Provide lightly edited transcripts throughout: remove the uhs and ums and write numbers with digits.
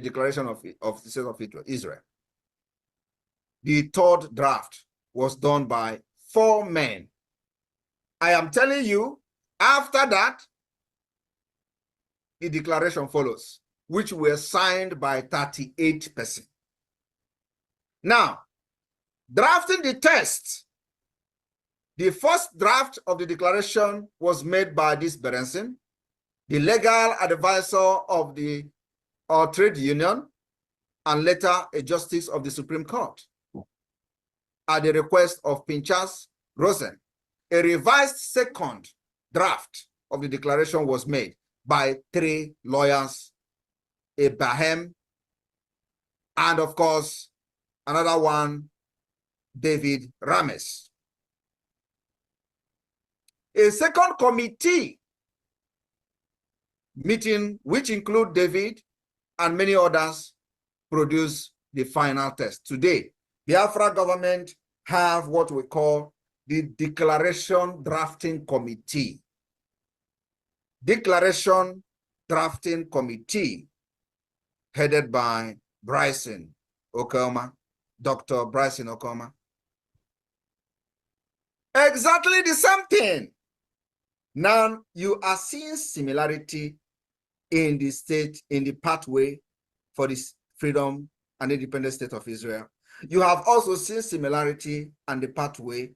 declaration of the state of Israel. The third draft was done by 4 men. I am telling you, after that, the declaration follows, which were signed by 38 persons. Now, drafting the text, the first draft of the declaration was made by this Berenson, the legal advisor of the trade union, and later a justice of the Supreme Court. At the request of Pinchas Rosen, a revised second draft of the declaration was made by 3 lawyers, Abraham, and of course, another one, David Rames. A second committee meeting, which include David and many others, produced the final text. Today, Biafra government have what we call the Declaration Drafting Committee. Declaration Drafting Committee, headed by Bryson Okoma, Dr. Bryson Okoma. Exactly the same thing. Now you are seeing similarity in the state, in the pathway for this freedom and independent state of Israel. You have also seen similarity and the pathway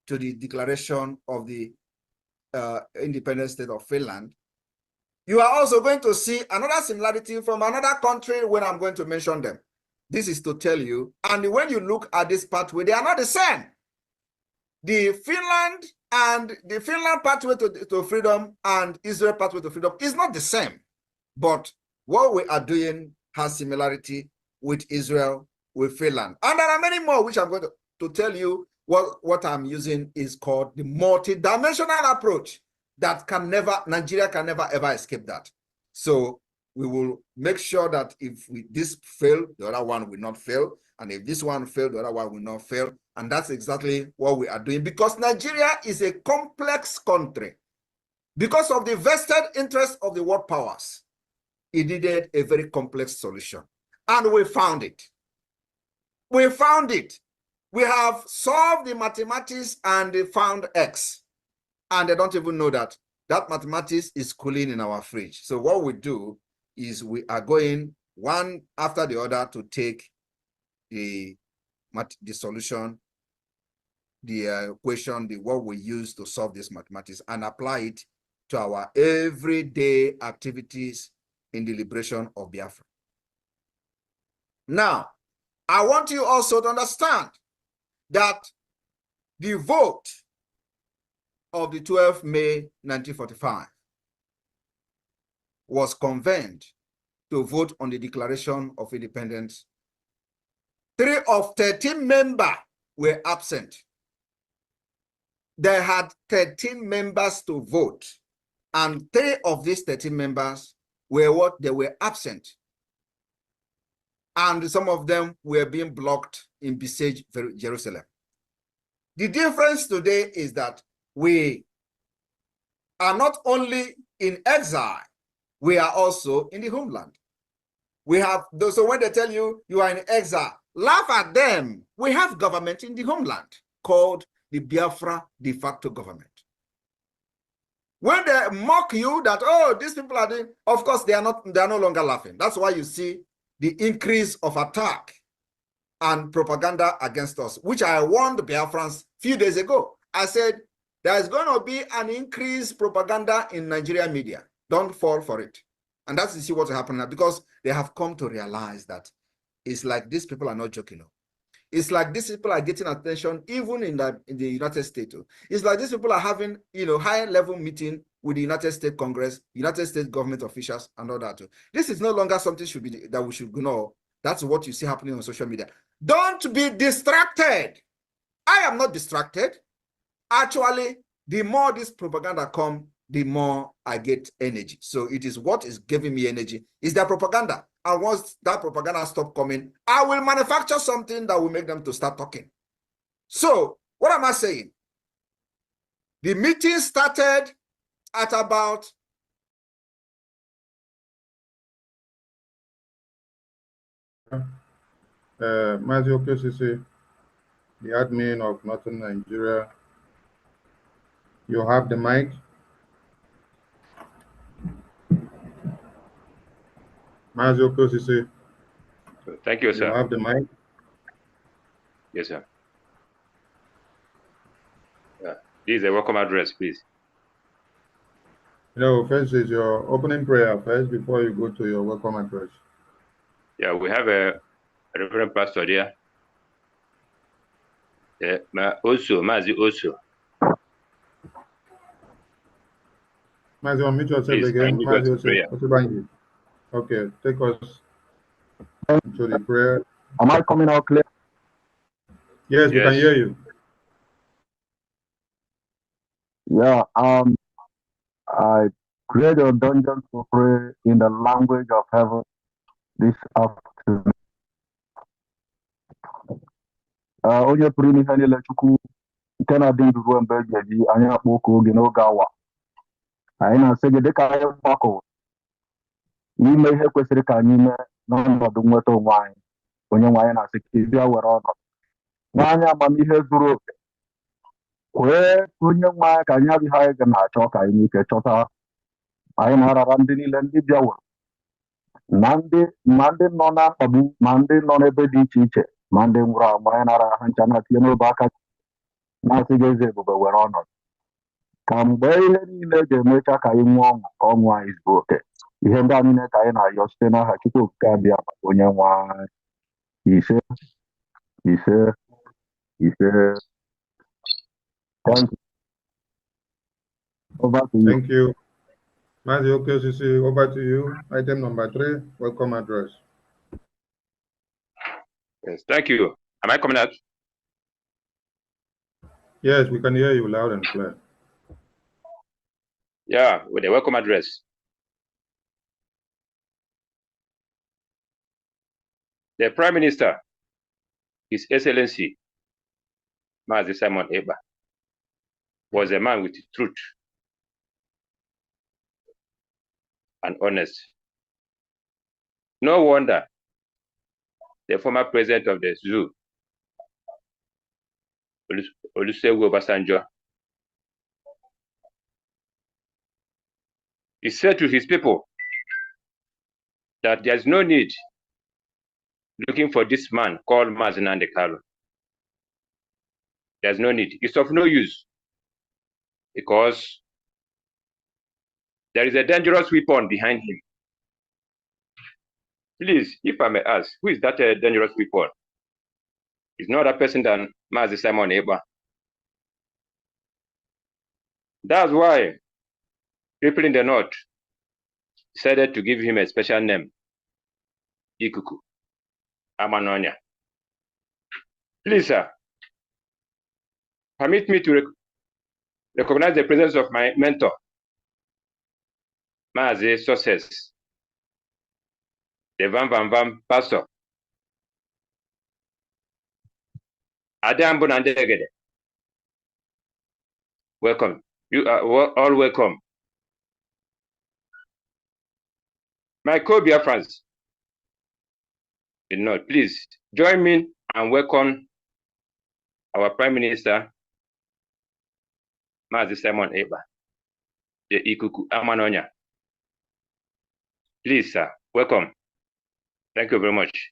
to the declaration of the independent state of Finland. You are also going to see another similarity from another country when I'm going to mention them. This is to tell you, and when you look at this pathway, they are not the same. The Finland pathway to freedom and Israel pathway to freedom is not the same. But what we are doing has similarity with Israel, with Finland. And there are many more, which I'm going to tell you. What I'm using is called the multi-dimensional approach that Nigeria can never ever escape that. So we will make sure that if this fail, the other one will not fail. And if this one fail, the other one will not fail. And that's exactly what we are doing, because Nigeria is a complex country. Because of the vested interest of the world powers, it needed a very complex solution. And we found it. We found it. We have solved the mathematics and they found X. And they don't even know that mathematics is cooling in our fridge. So what we do is we are going one after the other to take the solution, the equation, what we use to solve this mathematics, and apply it to our everyday activities in the liberation of Biafra. Now, I want you also to understand that the vote of the 12th May 1945 was convened to vote on the Declaration of Independence. 3 of 13 members were absent. They had 13 members to vote, and 3 of these 13 members were they were absent. And some of them were being blocked in besieged Jerusalem. The difference today is that we are not only in exile, we are also in the homeland. We have those, so when they tell you you are in exile, laugh at them. We have government in the homeland called the Biafra de facto government. When they mock you that, oh, these people are doing, of course, they are no longer laughing. That's why you see the increase of attack and propaganda against us, which I warned the Biafrans a few days ago. I said, there is going to be an increased propaganda in Nigerian media. Don't fall for it. And that's to see what's happening now, because they have come to realize that it's like these people are not joking. It's like these people are getting attention even in the United States. It's like these people are having, high level meeting with the United States Congress, United States government officials, and all that. This is no longer something that we should know. That's what you see happening on social media. Don't be distracted. I am not distracted. Actually, the more this propaganda comes, the more I get energy. So it is what is giving me energy is that propaganda. And once that propaganda stops coming, I will manufacture something that will make them to start talking. So what am I saying? The meeting started at about Mazio KCC, the admin of Northern Nigeria. You have the mic. Mazio KCC. Thank you, sir. You have the mic. Yes, sir. This is a welcome address, please. No, first is your opening prayer first before you go to your welcome address. Yeah, we have a Reverend Pastor there. Also, Mazi also. Mazi, unmute yourself Please, again. Mazi, prayer. Okay, take us into the prayer. Am I coming out clear? Yes, we can hear you. Yeah, I create a dungeon to pray in the language of heaven this afternoon. Onye pụrụ ime ihe niile Chukwu nke na-adị ndụ ruo mgbe eji eji anyị akpọ oku oge n'oge awa anyị na-asị gị dịka anyị mgbakọ n'ime ihe kwesịrị ka anyị mee n'ọnọdụ nweta onwe anyị onye nwe anyị na-asị ka ị bịa were ọnọdụ n'anya amamihe zuru oke kwee onye nwe anyị ka anyị adịghị anyị ga na-achọ ka anyị ike chọta anyị na-arara ndị niile ndị bịaworo ma ndị nọ na mkpagbu ma ndị nọ n'ebe dị iche iche ma ndị nwụrụ anwụ anyị na-arara ha ncha na-atinye n'obe aka na-asị gị eze ebube were ọnọdụ ka mgbe ihe niile ga-emecha ka anyị nwee ọṅụ ka ọṅụ anyị zuo oke ihe ndị a niile ka anyị na-ayọ site n'aha Chukwu okike abịa onye nwe anyị ise ise ise. Thank you. Over to you. Thank you. Mazio KCC, over to you. Item number 3, welcome address. Yes, thank you. Am I coming out? Yes, we can hear you loud and clear. Yeah, with a welcome address. The Prime Minister, His Excellency, Mazi Simon Ekpa, was a man with truth and honest. No wonder the former president of the zoo, Olusegun Obasanjo, he said to his people that there's no need looking for this man called Mazi Nnamdi Kanu. There's no need. It's of no use because there is a dangerous weapon behind him. Please, if I may ask, who is that dangerous weapon? It's no other person than Mazi Simon Ekpa. That's why people in the north decided to give him a special name, Ikuku Amanonya. Please, sir, permit me to recognize the presence of my mentor, Mazi Success, the Vam pastor. Adambo Nandegede. Welcome. You are all welcome. My co-Biafrans, please join me and welcome our Prime Minister, Mazi Simon Ekpa, the Ikuku Amanonya. Please, sir, welcome. Thank you very much.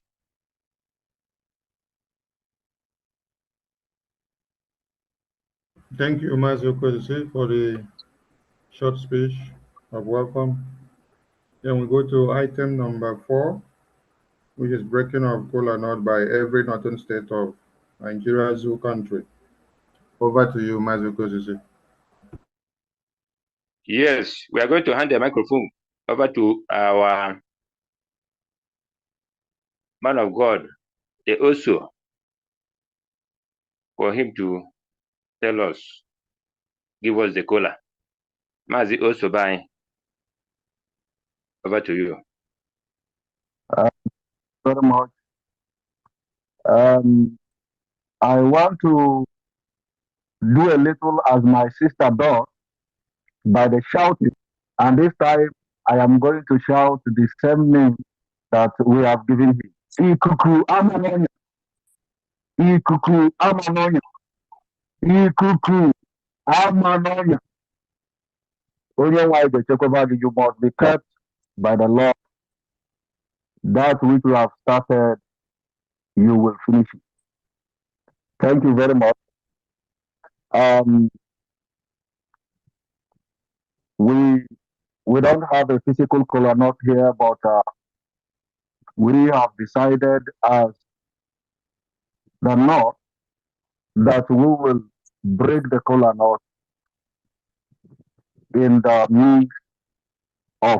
Thank you, Mazio KCC, for the short speech of welcome. Then we go to item number 4, which is breaking of kola nut by every northern state of Nigeria zoo country. Over to you, Mazio KCC. Yes, we are going to hand the microphone over to our man of God, the Oso, for him to tell us, give us the kola. Mazi Oso, bye. Over to you. Very much. I want to do a little as my sister does by the shouting. And this time I am going to shout the same name that we have given him. Ikuku amanonya. Ikuku amanonya. Ikuku amanonya. Only why the Chekobadi, you must be kept by the law. That which you have started, you will finish it. Thank you very much. We don't have a physical kola nut here, but we have decided as the North that we will break the kola nut in the means of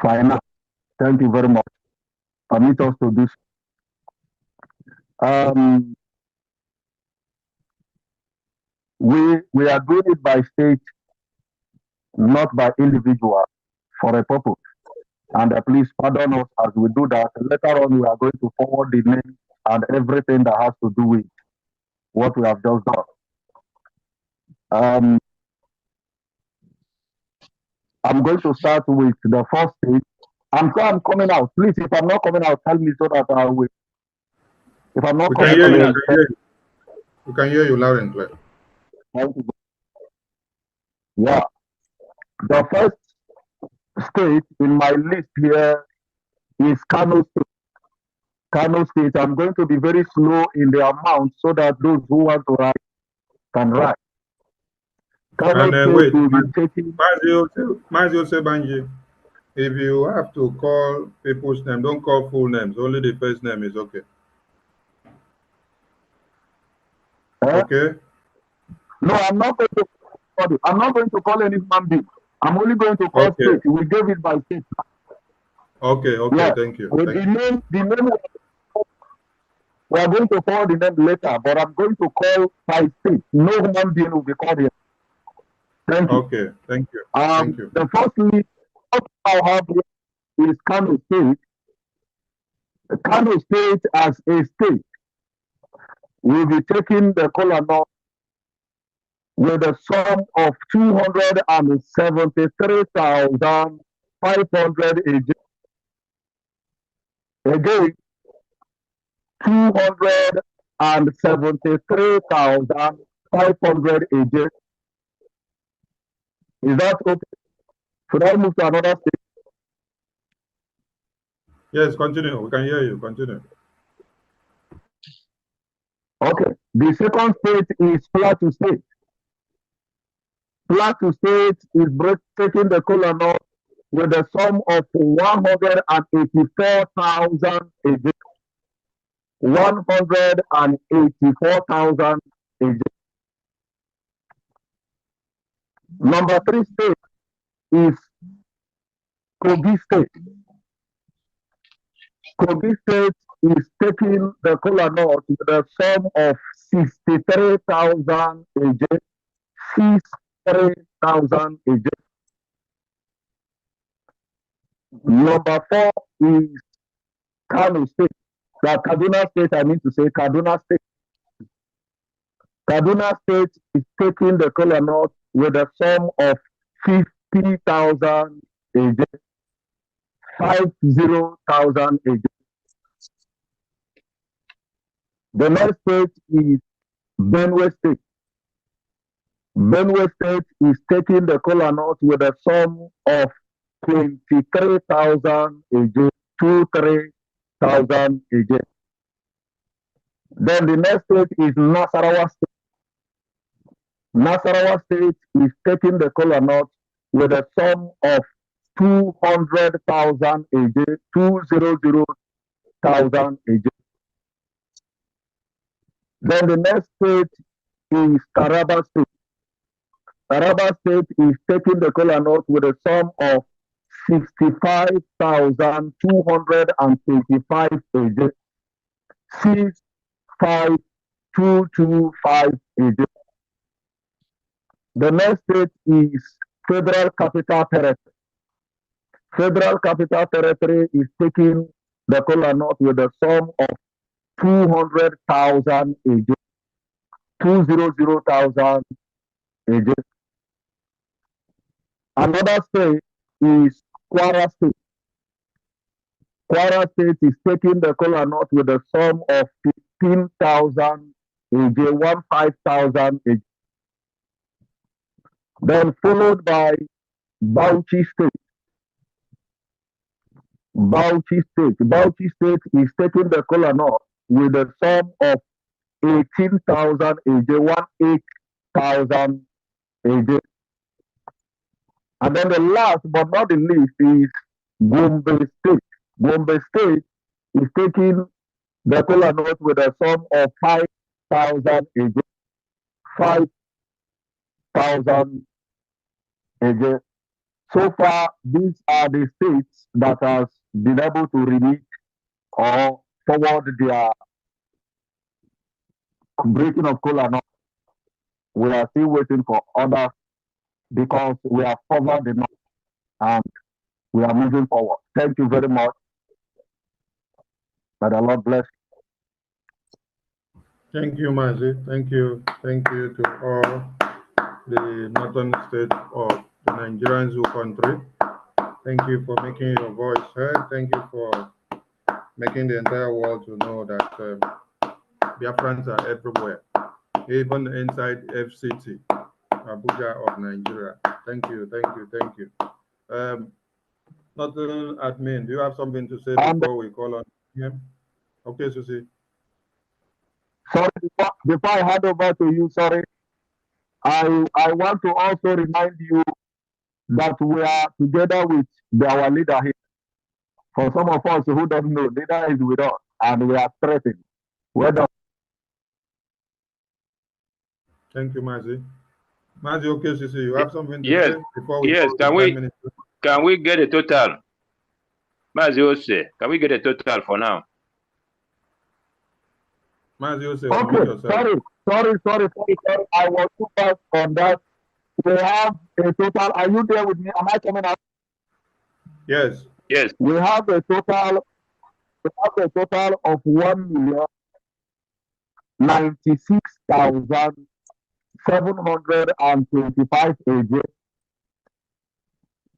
finance. Thank you very much. Permit us to do so. We are doing it by state, not by individual, for a purpose. And please pardon us as we do that. Later on, we are going to forward the name and everything that has to do with what we have just done. I'm going to start with the first stage. I'm sure I'm coming out. Please, if I'm not coming out, tell me so that I will. If I'm not We coming can hear out, you. We can hear you loud and clear. thank you. Yeah. The first state in my list here is Kano State. Kano State. I'm going to be very slow in the amount so that those who want to write can write. Kano State wait, will be taking. Mazio Sebanji, if you have to call people's name, don't call full names. Only the first name is okay. Okay? No, I'm not going to call it. I'm not going to call any human being. I'm only going to call state. We gave it by state. Okay, Yeah. Thank you. With the name, we are going to call the name later, but I'm going to call by state. No human being will be called here. Thank you. Okay, thank you. Thank you. The first list I'll have here is Kano State. Kano State as a state will be taking the kola nut with a sum of 273,500 again, 273,500 again. Is that okay? Should I move to another state? Yes, continue. We can hear you. Continue. Okay. The second state is Plateau State. Plateau State is taking the kola nut with a sum of 184,000 again. 184,000 again. Number 3 state is Kogi State. Kogi State is taking the kola nut with a sum of 63,000 again. 63,000 again. Number 4 is Kano State. Kaduna State, I mean to say Kaduna State. Kaduna State is taking the kola nut with a sum of 50,000 again. 50,000 again. The next state is Benue State. Benue State is taking the kola nut with a sum of 23,000 again. 23,000 again. Then the next state is Nasarawa State. Nasarawa State is taking the kola nut with a sum of 200,000 again. 200,000 again. Then the next state is Taraba State. Taraba State is taking the kola nut with a sum of 65,225 again. 65,225 again. The next state is Federal Capital Territory. Federal Capital Territory is taking the kola nut with a sum of 200,000 again. 200,000 again. Another state is Kwara State. Kwara State is taking the kola nut with a sum of 15,000 AJ, 15,000 AJ. Then followed by Bauchi State. Bauchi State. Bauchi State is taking the kola nut with a sum of 18,000 AJ, 18,000 AJ. And then the last but not the least is Gombe State. Gombe State is taking the kola nut with a sum of 5,000 AJ. 5,000 AJ. So far, these are the states that has been able to remit or forward their breaking of kola nut. We are still waiting for others because we have covered the north and we are moving forward. Thank you very much. May the Lord bless you. Thank you, Mazi. Thank you. Thank you to all the northern states of the Nigerian zoo country. Thank you for making your voice heard. Thank you for making the entire world to know that Biafrans are everywhere, even inside FCT, Abuja of Nigeria. Thank you, thank you, thank you. Nothing admin, do you have something to say before we call on him? Okay, Susie. Sorry, before I hand over to you, sorry, I want to also remind you that we are together with our leader here. For some of us who don't know, leader is with us and we are threatened. Well done. Thank you, Mazi. Mazi, okay, Susie, you have something to Yes, say before we yes. call the Can we get a total? Mazi Ose, can we get a total for now? Mazi Ose, okay, sorry. I was too fast on that. We have a total. Are you there with me? Am I coming out? Yes. Yes. We have a total of 1,096,725 AJ.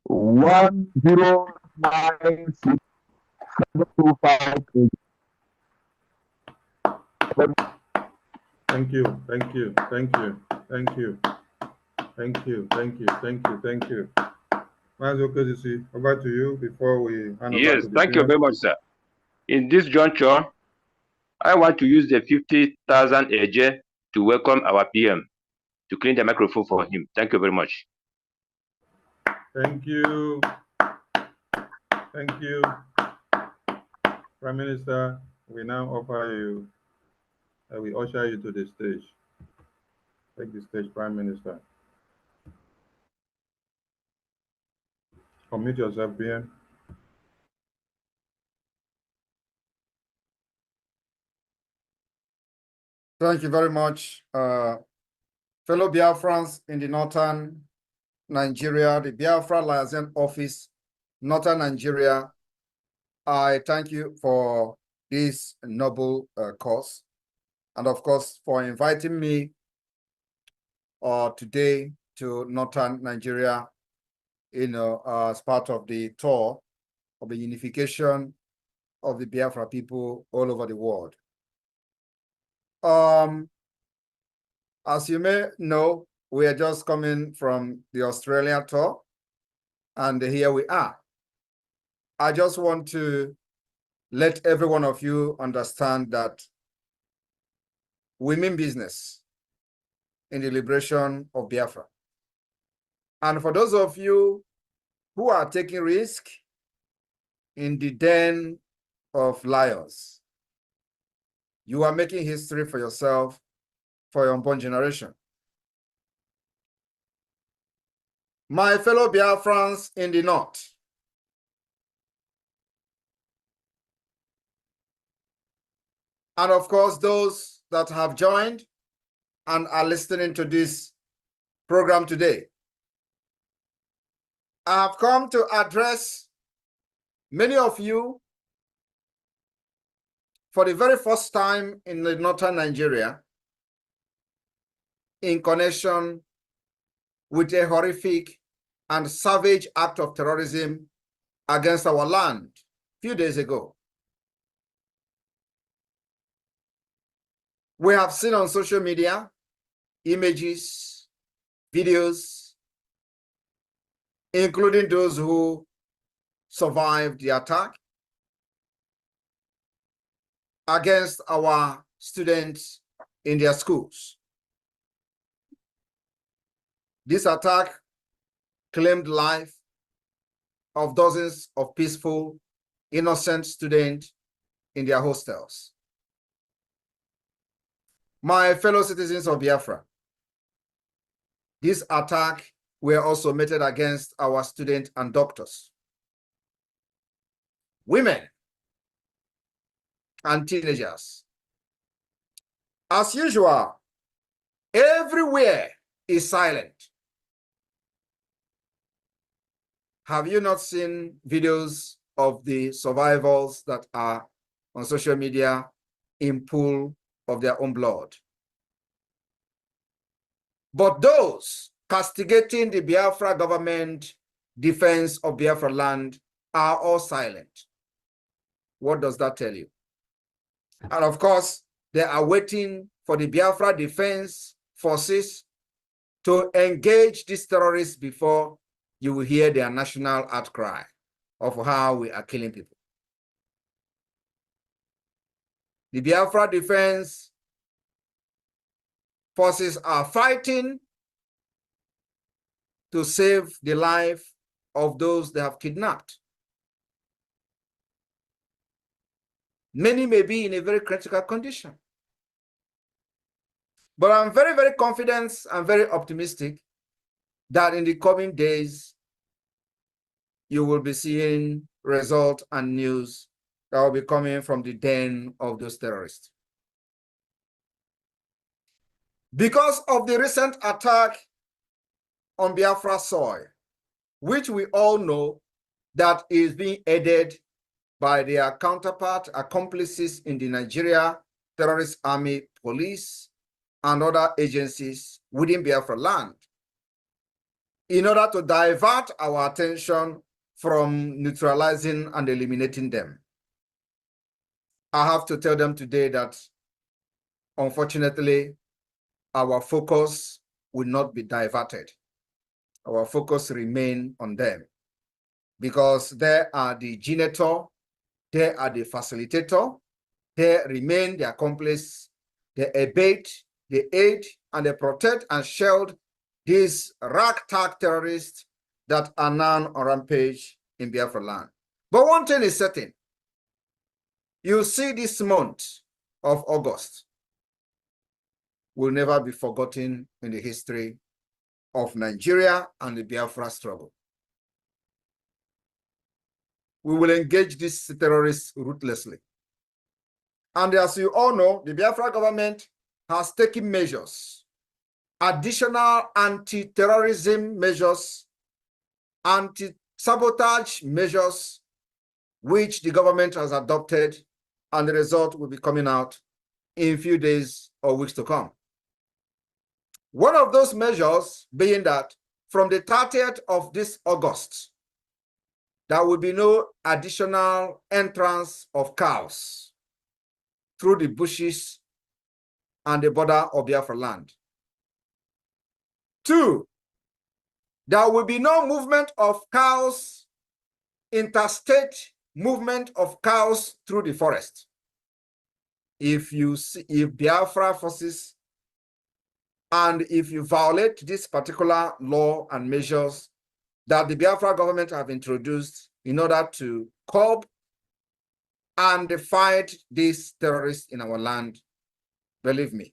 1,096,725 AJ. Thank you. Mazi Okezisi, over to you before we hand over Yes, to the thank you very much, sir. In this juncture, I want to use the 50,000 AJ to welcome our PM to clean the microphone for him. Thank you very much. Thank you. Prime Minister, we now offer you, we usher you to the stage. Take the stage, Prime Minister. Unmute yourself, PM. Thank you very much, fellow Biafrans in the northern Nigeria, the Biafra Liaison Office, northern Nigeria. I thank you for this noble cause, and of course for inviting me today to northern Nigeria, as part of the tour of the unification of the Biafra people all over the world. As you may know, we are just coming from the Australia tour, and here we are. I just want to let every one of you understand that we mean business in the liberation of Biafra. And for those of you who are taking risk in the den of lions, you are making history for yourself, for your unborn generation. My fellow Biafrans in the north, and of course those that have joined and are listening to this program today, I have come to address many of you for the very first time in the northern Nigeria in connection with a horrific and savage act of terrorism against our land few days ago. We have seen on social media images, videos, including those who survived the attack against our students in their schools. This attack claimed life of dozens of peaceful, innocent students in their hostels. My fellow citizens of Biafra, this attack were also meted against our students and doctors, women, and teenagers. As usual, everywhere is silent. Have you not seen videos of the survivors that are on social media in pool of their own blood? But those castigating the Biafra government defense of Biafra land are all silent. What does that tell you? And of course, they are waiting for the Biafra defense forces to engage these terrorists before you will hear their national outcry of how we are killing people. The Biafra defense forces are fighting to save the life of those they have kidnapped. Many may be in a very critical condition. But I'm very, very confident and very optimistic that in the coming days, you will be seeing results and news that will be coming from the den of those terrorists. Because of the recent attack on Biafra soil, which we all know that is being aided by their counterpart accomplices in the Nigeria Terrorist Army Police and other agencies within Biafra land, in order to divert our attention from neutralizing and eliminating them. I have to tell them today that, unfortunately, our focus will not be diverted. Our focus remain on them because they are the genitor, they are the facilitator, they remain the accomplice, they abet, they aid, and they protect and shield these ragtag terrorists that are now on rampage in Biafra land. But one thing is certain. You see, this month of August will never be forgotten in the history of Nigeria and the Biafra struggle. We will engage these terrorists ruthlessly. And as you all know, the Biafra government has taken measures, additional anti-terrorism measures, anti-sabotage measures, which the government has adopted, and the result will be coming out in a few days or weeks to come. One of those measures being that from the 30th of this August, there will be no additional entrance of cows through the bushes and the border of Biafra land. 2, there will be no movement of cows, interstate movement of cows through the forest. If Biafra forces and if you violate this particular law and measures that the Biafra government have introduced in order to curb and fight these terrorists in our land, believe me,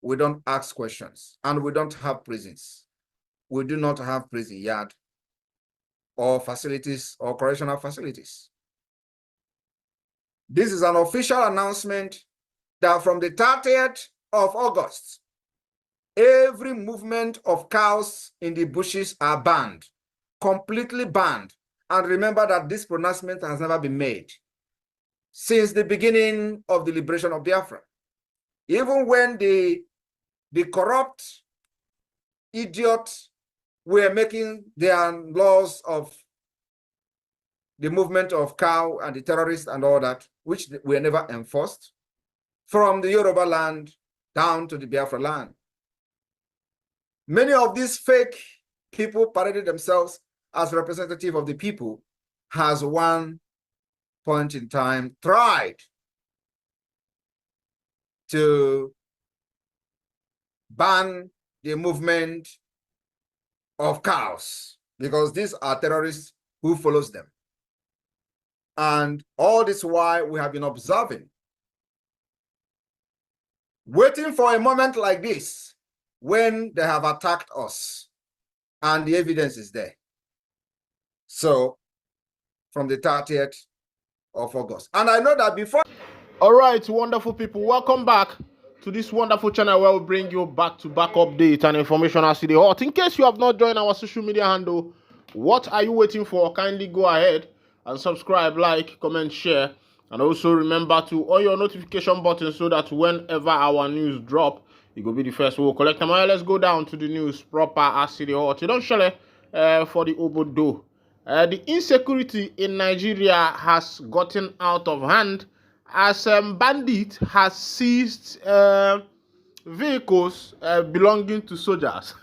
we don't ask questions and we don't have prisons. We do not have prison yard or facilities or correctional facilities. This is an official announcement that from the 30th of August, every movement of cows in the bushes are banned, completely banned. And remember that this pronouncement has never been made since the beginning of the liberation of Biafra. Even when the corrupt idiots were making their laws of the movement of cow and the terrorists and all that, which were never enforced, from the Yoruba land down to the Biafra land. Many of these fake people paraded themselves as representative of the people, has one point in time tried to ban the movement of cows, because these are terrorists who follows them. And all this while we have been observing, waiting for a moment like this, when they have attacked us, and the evidence is there. So, from the 30th of August. And I know that before... All right, wonderful people, welcome back to this wonderful channel where we bring you back-to-back updates and information as it is hot. In case you have not joined our social media handle, what are you waiting for? Kindly go ahead and subscribe, like, comment, share, and also remember to on your notification button so that whenever our news drop, it will be the first we'll collect them. Let's go down to the news proper as it is hot. You don't share for the obodo. The insecurity in Nigeria has gotten out of hand as bandit has seized vehicles belonging to soldiers.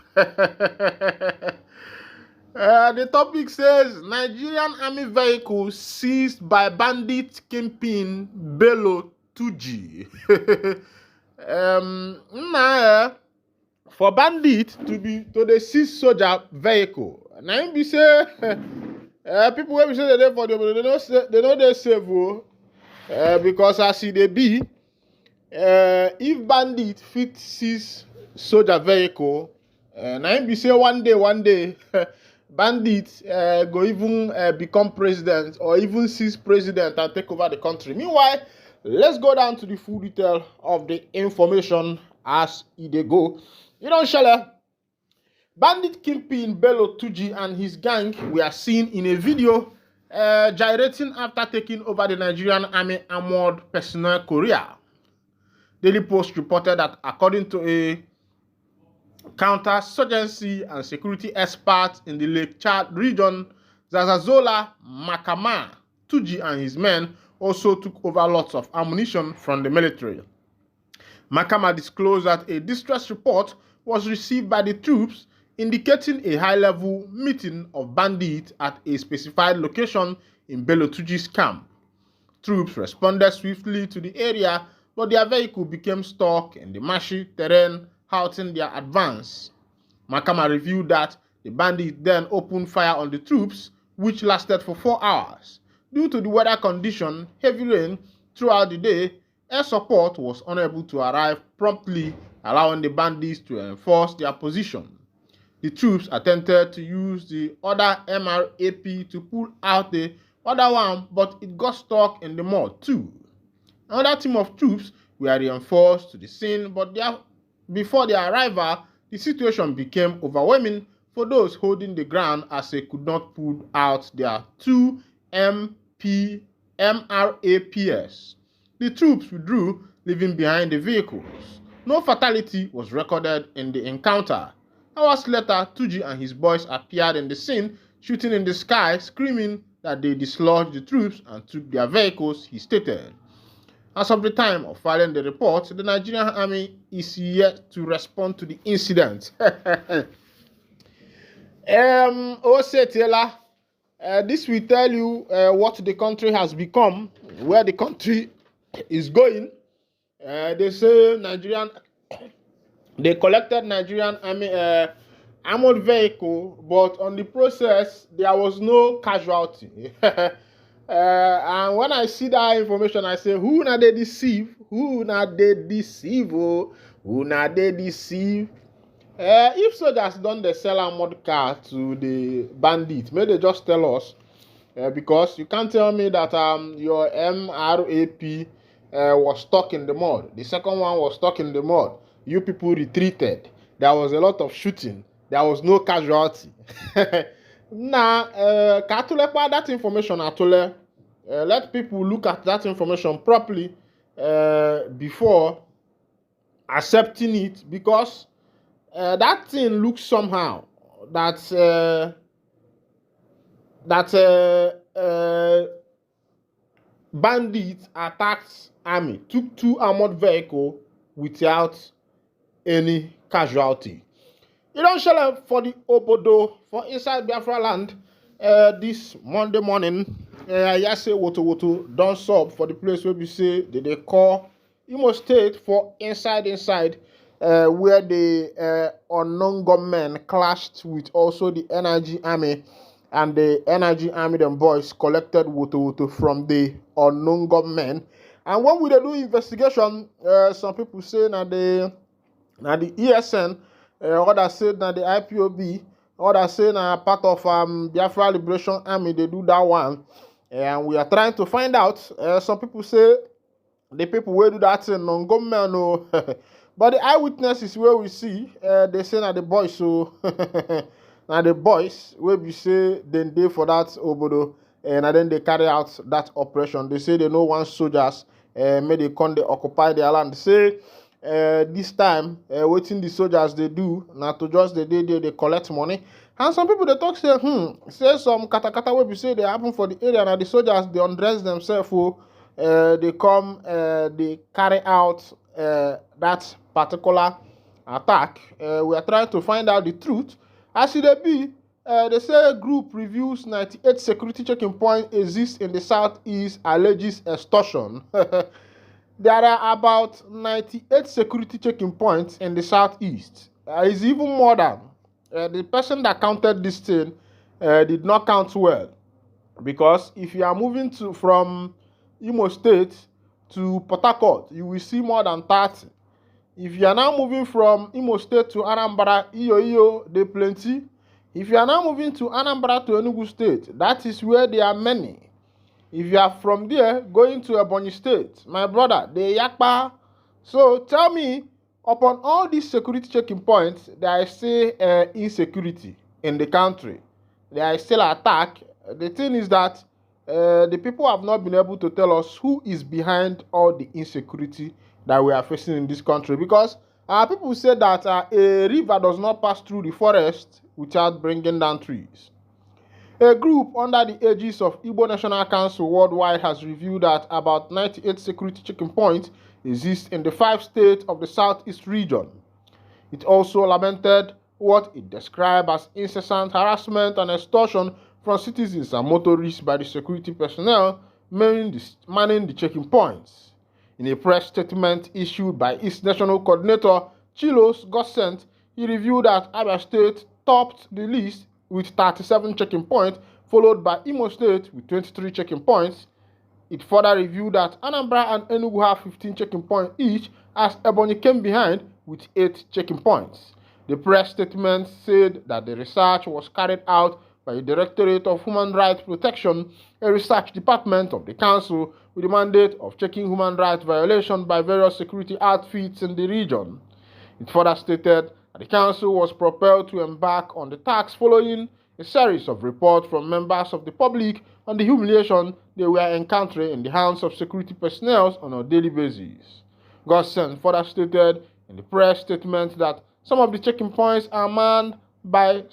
The topic says Nigerian army vehicles seized by bandit kingpin Bello 2G. For bandit to the seize soldier vehicle. Now him be say people wey be say they for the they know they save because as they be if bandit fit seize soldier vehicle, now him be say one day bandit go even become president or even seize president and take over the country. Meanwhile, let's go down to the full detail of the information as they go. You know, Shella, bandit kingpin Bello 2G and his gang were seen in a video gyrating after taking over the Nigerian Army Armored Personnel Korea. Daily Post reported that according to a counterinsurgency and security expert in the Lake Chad region, Zazazola Makama 2G and his men also took over lots of ammunition from the military. Makama disclosed that a distress report was received by the troops indicating a high-level meeting of bandits at a specified location in Bello 2G's camp. Troops responded swiftly to the area, but their vehicle became stuck in the marshy terrain, halting their advance. Makama revealed that the bandits then opened fire on the troops, which lasted for 4 hours. Due to the weather condition, heavy rain throughout the day, air support was unable to arrive promptly, allowing the bandits to enforce their position. The troops attempted to use the other MRAP to pull out the other one, but it got stuck in the mud too. Another team of troops were reinforced to the scene, but before their arrival, the situation became overwhelming for those holding the ground as they could not pull out their 2 MRAPs. The troops withdrew, leaving behind the vehicles. No fatality was recorded in the encounter. Hours later, 2G and his boys appeared in the scene, shooting in the sky, screaming that they dislodged the troops and took their vehicles, he stated. As of the time of filing the report, the Nigerian army is yet to respond to the incident. This will tell you what the country has become, where the country is going. They say they collected Nigerian army armored vehicle, but on the process there was no casualty. And when I see that information, I say, who na they deceive? Who na they deceive? Oh, who na they deceive? If soldiers don't they sell armored car to the bandits, may they just tell us? Because you can't tell me that your MRAP was stuck in the mud. The second one was stuck in the mud. You people retreated. There was a lot of shooting. There was no casualty. Now, that information atole. Let people look at that information properly before accepting it, because that thing looks somehow that bandits attacked army, took 2 armored vehicles without any casualty. You don't shell up for the Obodo for inside Biafra land this Monday morning. I say woto don't sub for the place where we say they call Imo State for inside where the unknown gunmen clashed with also the energy army, and the energy army them boys collected woto from the unknown gunmen. And when we do investigation, some people say now the ESN, others say that the IPOB, others say that part of Biafra Liberation Army, they do that one. And we are trying to find out. Some people say the people will do that in non-government, no. But the eyewitnesses where we see, they say that the boys, so now the boys where we say then they for that obodo, and then they carry out that operation. They say they know one soldiers, may they come they occupy their land. Say this time, waiting the soldiers they do, now to just the day they collect money. And some people they talk say, say some kata where we say they happen for the area, and the soldiers they undress themselves, they come, they carry out that particular attack. We are trying to find out the truth. As it be, they say group reviews 98 security checking points exist in the southeast, alleges extortion. There are about 98 security checking points in the southeast. It's even more than the person that counted this thing did not count well, because if you are moving from Imo State to Port Harcourt, you will see more than 30. If you are now moving from Imo State to Anambra, they plenty. If you are now moving to Anambra to Enugu State, that is where there are many. If you are from there going to Ebonyi State, my brother, they yakpa. So tell me, upon all these security checking points, there is still insecurity in the country. There is still attack. The thing is that the people have not been able to tell us who is behind all the insecurity that we are facing in this country, because people say that a river does not pass through the forest without bringing down trees. A group under the aegis of Igbo National Council worldwide has revealed that about 98 security checking points exist in the 5 states of the southeast region. It also lamented what it described as incessant harassment and extortion from citizens and motorists by the security personnel manning the checking points. In a press statement issued by its national coordinator, Chilos Gossent, he revealed that Abia State topped the list with 37 checking points, followed by Imo State with 23 checking points. It further revealed that Anambra and Enugu have 15 checking points each, as Ebonyi came behind with 8 checking points. The press statement said that the research was carried out by the Directorate of Human Rights Protection, a research department of the Council with the mandate of checking human rights violations by various security outfits in the region. It further stated that the Council was propelled to embark on the task following a series of reports from members of the public on the humiliation they were encountering in the hands of security personnel on a daily basis. Gossen further stated in the press statement that some of the checking points are manned by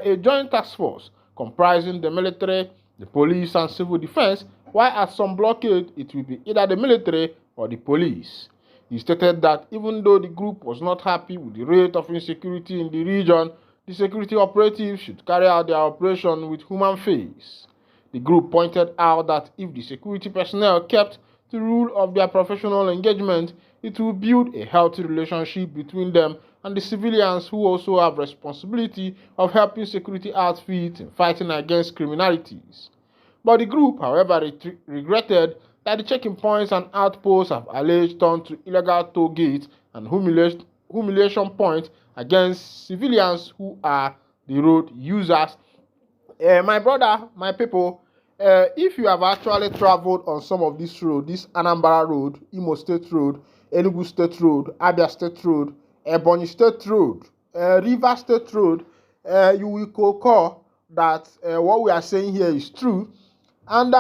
a joint task force comprising the military, the police, and civil defense, while at some blockade it will be either the military or the police. He stated that even though the group was not happy with the rate of insecurity in the region, the security operatives should carry out their operation with human face. The group pointed out that if the security personnel kept the rule of their professional engagement, it will build a healthy relationship between them and the civilians who also have responsibility of helping security outfits in fighting against criminalities. But the group, however, regretted that the checking points and outposts have alleged turned to illegal toll gates and humiliation points against civilians who are the road users. My brother, my people, if you have actually traveled on some of these roads, this Anambra Road, Imo State Road, Enugu State Road, Abia State Road, Ebonyi State Road, River State Road, you will concur that what we are saying here is true. And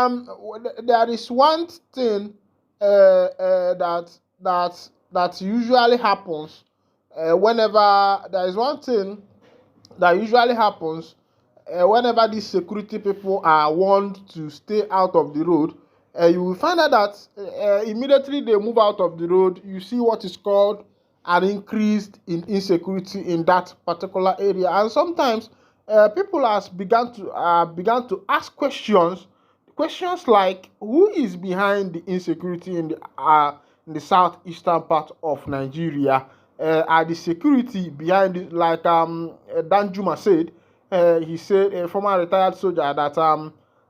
there is one thing that usually happens whenever there is one thing that usually happens whenever these security people are warned to stay out of the road, you will find out that immediately they move out of the road, you see what is called an increase in insecurity in that particular area. And sometimes people have began to ask questions like, who is behind the insecurity in the southeastern part of Nigeria? Are the security behind it? Like Danjuma said, he said, a former retired soldier, that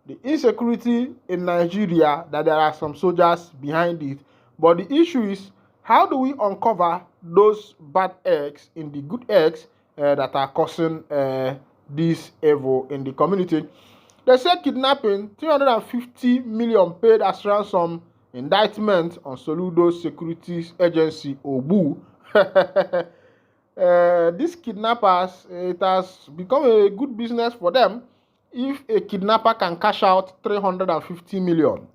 the insecurity in Nigeria, that there are some soldiers behind it. But the issue is, how do we uncover those bad eggs in the good eggs that are causing this evil in the community? They say kidnapping, 350 million paid as ransom, indictment on Soludo's securities agency, Obu. These kidnappers, it has become a good business for them if a kidnapper can cash out 350 million.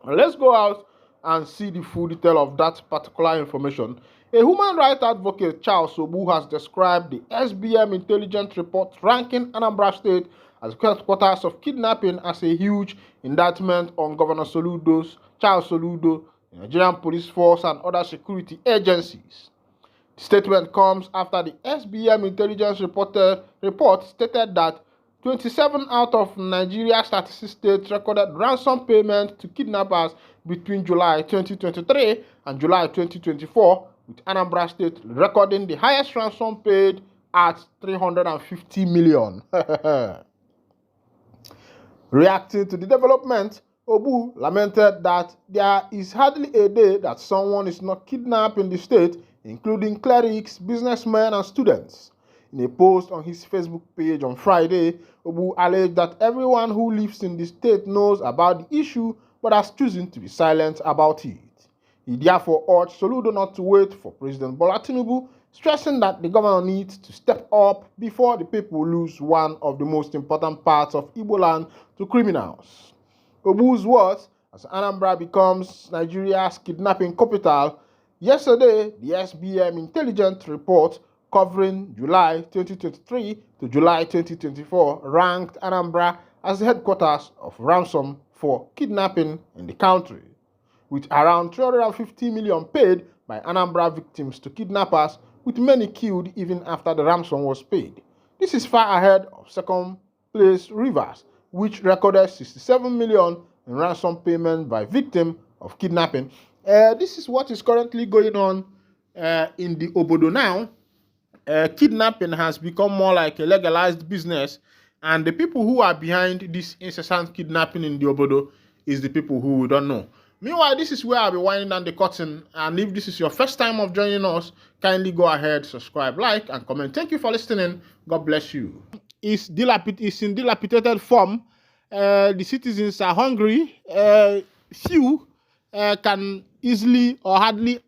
Let's go out and see the full detail of that particular information. A human rights advocate, Charles Obu, has described the SBM intelligence report ranking Anambra State as headquarters of kidnapping as a huge indictment on Governor Charles Soludo, the Nigerian police force, and other security agencies. The statement comes after the SBM intelligence report stated that 27 out of Nigeria's 36 states recorded ransom payment to kidnappers between July 2023 and July 2024, with Anambra State recording the highest ransom paid at 350 million. Reacting to the development, Obu lamented that there is hardly a day that someone is not kidnapped in the state, including clerics, businessmen, and students. In a post on his Facebook page on Friday, Obu alleged that everyone who lives in the state knows about the issue but has chosen to be silent about it. He therefore urged Soludo not to wait for President Bola Tinubu, stressing that the governor needs to step up before the people lose one of the most important parts of Igbo land to criminals. Obu's words, as Anambra becomes Nigeria's kidnapping capital. Yesterday, the SBM intelligence report covering July 2023 to July 2024 ranked Anambra as the headquarters of ransom for kidnapping in the country, with around 350 million paid by Anambra victims to kidnappers, with many killed even after the ransom was paid. This is far ahead of second place Rivers, which recorded 67 million in ransom payment by victims of kidnapping. This is what is currently going on in the Obodo now. Kidnapping has become more like a legalized business, and the people who are behind this incessant kidnapping in the Obodo is the people who we don't know. Meanwhile, this is where I'll be winding down the curtain, and if this is your first time of joining us, kindly go ahead, subscribe, like, and comment. Thank you for listening. God bless you. It's in dilapidated form. The citizens are hungry. Few can easily or hardly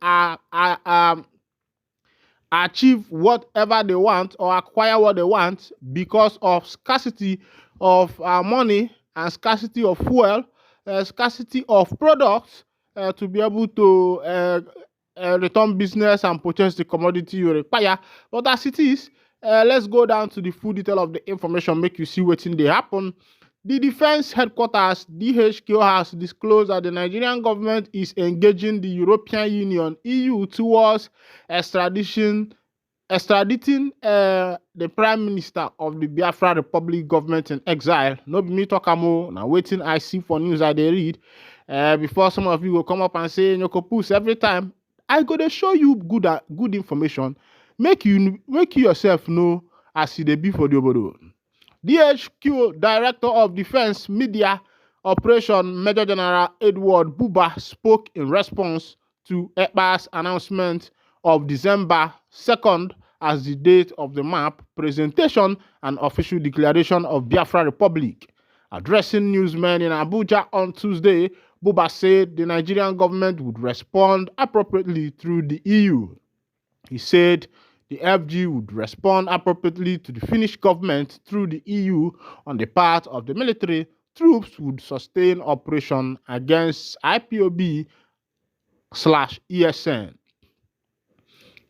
achieve whatever they want or acquire what they want because of scarcity of money and scarcity of fuel, scarcity of products to be able to return business and purchase the commodity you require. But as it is, let's go down to the full detail of the information, make you see what's in there happen. The Defense Headquarters, DHQ, has disclosed that the Nigerian government is engaging the European Union, EU, towards extraditing the Prime Minister of the Biafra Republic government in exile. No be me talk amo, now waiting I see for news I they read. Before some of you will come up and say, Nyokopus, every time, I go to show you good information. Make you yourself know as it be for the Obodo. DHQ Director of Defense Media Operation Major General Edward Buba spoke in response to EPA's announcement of December 2nd as the date of the map presentation and official declaration of Biafra Republic. Addressing newsmen in Abuja on Tuesday, Buba said the Nigerian government would respond appropriately through the EU. He said the FG would respond appropriately to the Finnish government through the EU. On the part of the military, troops would sustain operation against IPOB/ESN.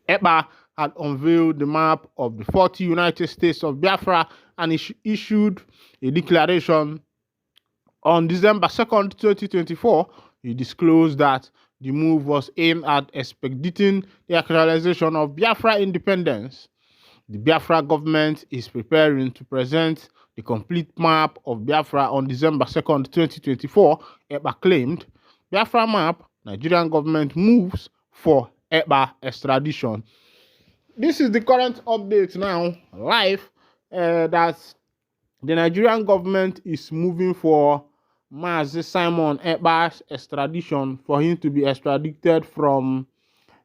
EPA had unveiled the map of the 40 United States of Biafra and issued a declaration on December 2nd, 2024. He disclosed that the move was aimed at expediting the actualization of Biafra independence. The Biafra government is preparing to present the complete map of Biafra on December 2nd, 2024, Eba claimed. Biafra map, Nigerian government moves for Eba extradition. This is the current update now, live, that the Nigerian government is moving for Mazi Simon Ekpa's extradition, for him to be extradited from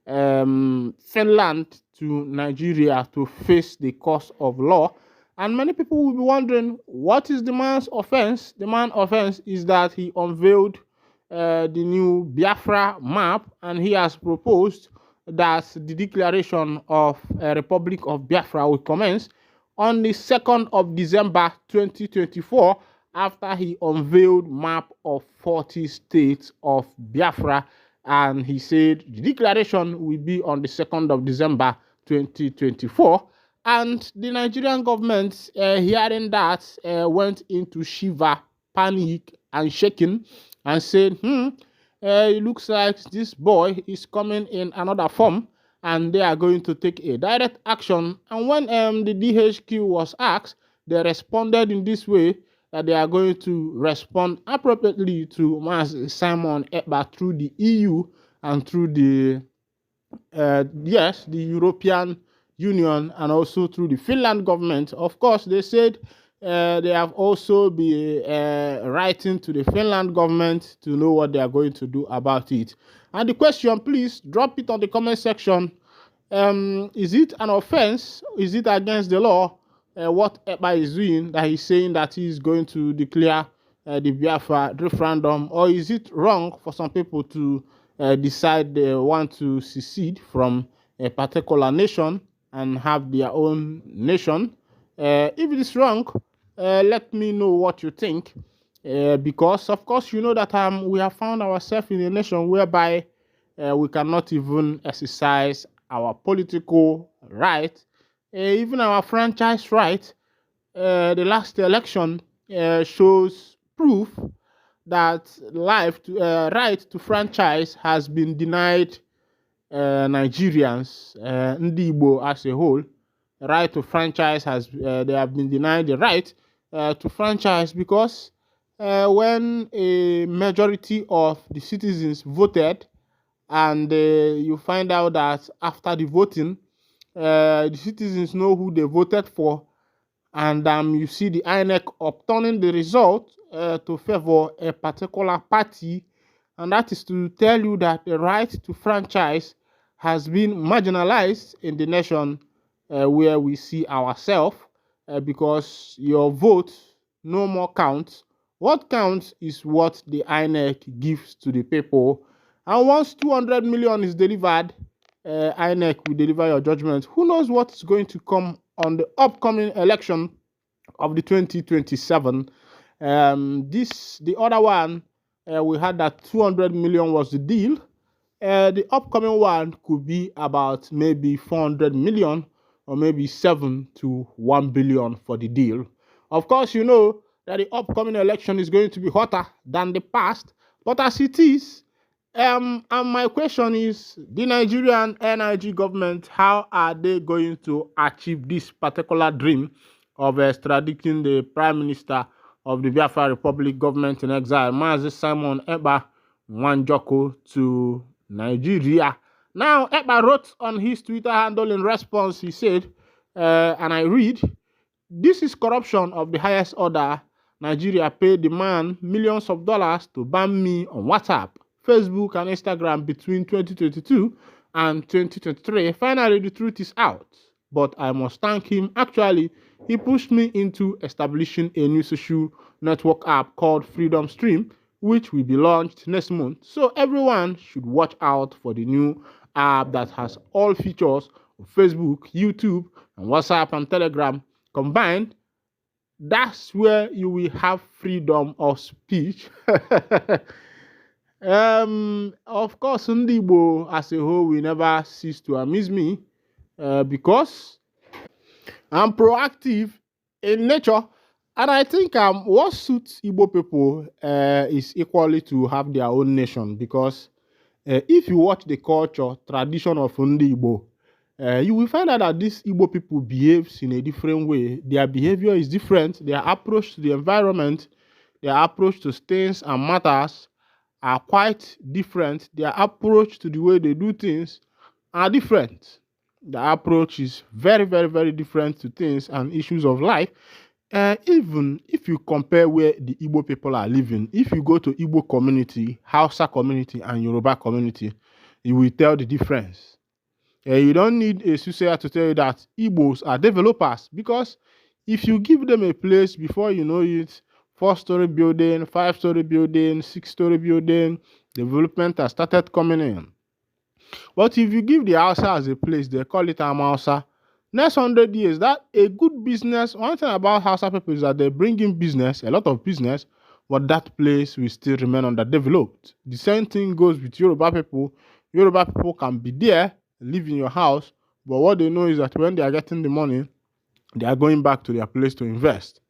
Finland to Nigeria to face the course of law. And many people will be wondering, what is the man's offense? The man's offense is that he unveiled the new Biafra map, and he has proposed that the declaration of a Republic of Biafra will commence on the 2nd of December 2024, after he unveiled map of 40 states of Biafra, and he said the declaration will be on the 2nd of December 2024. And the Nigerian government, hearing that, went into shiver, panic, and shaking, and said, it looks like this boy is coming in another form, and they are going to take a direct action. And when the DHQ was asked, they responded in this way, that they are going to respond appropriately to Mazi Simon Ekpa through the EU and through the the European Union, and also through the Finland government. Of course, they said they have also been writing to the Finland government to know what they are going to do about it. And the question, please drop it on the comment section. Is it an offense? Is it against the law? What Ekpa is doing, that he's saying that he's going to declare the Biafra referendum, or is it wrong for some people to decide they want to secede from a particular nation and have their own nation? If it is wrong, let me know what you think, because of course you know that we have found ourselves in a nation whereby we cannot even exercise our political right, even our franchise right. The last election shows proof that right to franchise has been denied Nigerians, Ndigbo as a whole. Right to franchise they have been denied the right to franchise, because when a majority of the citizens voted, and you find out that after the voting, the citizens know who they voted for, and you see the INEC upturning the result to favor a particular party, and that is to tell you that the right to franchise has been marginalized in the nation where we see ourselves, because your vote no more counts. What counts is what the INEC gives to the people. And once 200 million is delivered, INEC will deliver your judgment. Who knows what is going to come on the upcoming election of the 2027. The other one, we had that 200 million was the deal. The upcoming one could be about maybe 400 million, or maybe 7 to 1 billion for the deal. Of course, you know that the upcoming election is going to be hotter than the past, but as it is, and my question is, the Nigerian NIG government, how are they going to achieve this particular dream of extraditing the Prime Minister of the Biafra Republic government in exile, Mazi Simon Ekpa Nwanjoko, to Nigeria? Now, Ekpa wrote on his Twitter handle in response, he said, and I read, "This is corruption of the highest order. Nigeria paid the man millions of dollars to ban me on WhatsApp, Facebook, and Instagram between 2022 and 2023. Finally, the truth is out. But I must thank him. Actually, he pushed me into establishing a new social network app called Freedom Stream, which will be launched next month. So everyone should watch out for the new app that has all features of Facebook, YouTube, and WhatsApp and Telegram combined. That's where you will have freedom of speech." Of course, Ndigbo as a whole will never cease to amuse me. because I'm proactive in nature. And I think what suits Igbo people is equally to have their own nation, because if you watch the culture, tradition of Ndi Igbo, you will find out that these Igbo people behaves in a different way. Their behavior is different. Their approach to the environment, their approach to things and matters are quite different. Their approach to the way they do things are different. The approach is very, very, very different to things and issues of life. Even if you compare where the Igbo people are living, if you go to Igbo community, Hausa community, and Yoruba community, you will tell the difference. You don't need a soothsayer to tell you that Igbos are developers, because if you give them a place, before you know it, 4-story building, 5-story building, 6-story building, development has started coming in. But if you give the Hausa as a place, they call it Hausa. Next 100 years, that a good business. One thing about Hausa people is that they bring in business, a lot of business, but that place will still remain underdeveloped. The same thing goes with Yoruba people. Yoruba people can be there, live in your house, but what they know is that when they are getting the money, they are going back to their place to invest.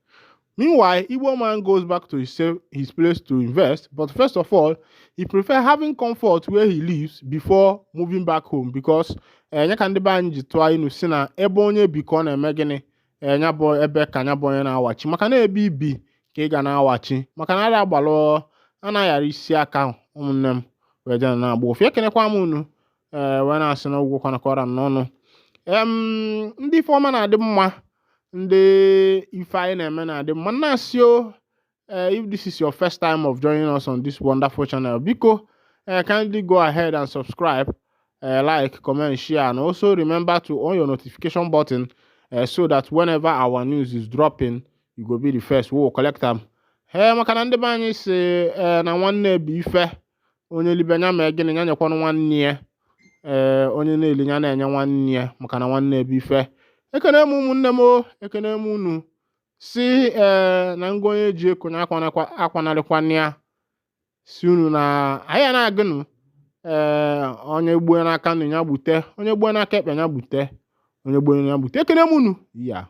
Meanwhile, Igbo man goes back to his place to invest, but first of all, he prefers having comfort where he lives before moving back home, because nya ka ndị be anyị ji tụọ inu si na ebe onye bi ka ọ na-eme gịnị, nya bụ ebe ka nya bụ onye na-awachi, maka na ebe ibi ka ị ga na-awachi, maka na ada agbalụ anaghị ara isi aka ụmụnne m wee jee na-agba ofu. Ekenekwa m unu wee na-asị na ụgwọ kwanakọra n'ọnụ. Ndị ife ọma na-adị mma, ndị ife anyị na-eme na-adị mma. Nnasị o, if this is your first time of joining us on this wonderful channel, biko kindly go ahead and subscribe, like, comment, share, and also remember to on your notification button so that whenever our news is dropping, you go be the first. We will collect them. Maka na ndị be anyị si na nwanne bụ ife, onye libe nya ma gịnị nya nyekwanụ nwanne ya, onye na-eli nya na-enye nwanne ya, maka na nwanne bụ ife. Ekene m ụmụnne m o, ekene m unu si na ngo onye ji ekonye akwanarịkwana ya, si unu na anyị na-agụnụ onye gbuo n'aka nụ ya gbute, onye gbuo n'aka ekpe ya gbute, onye gbuo ya gbute. Ekene m unu ya.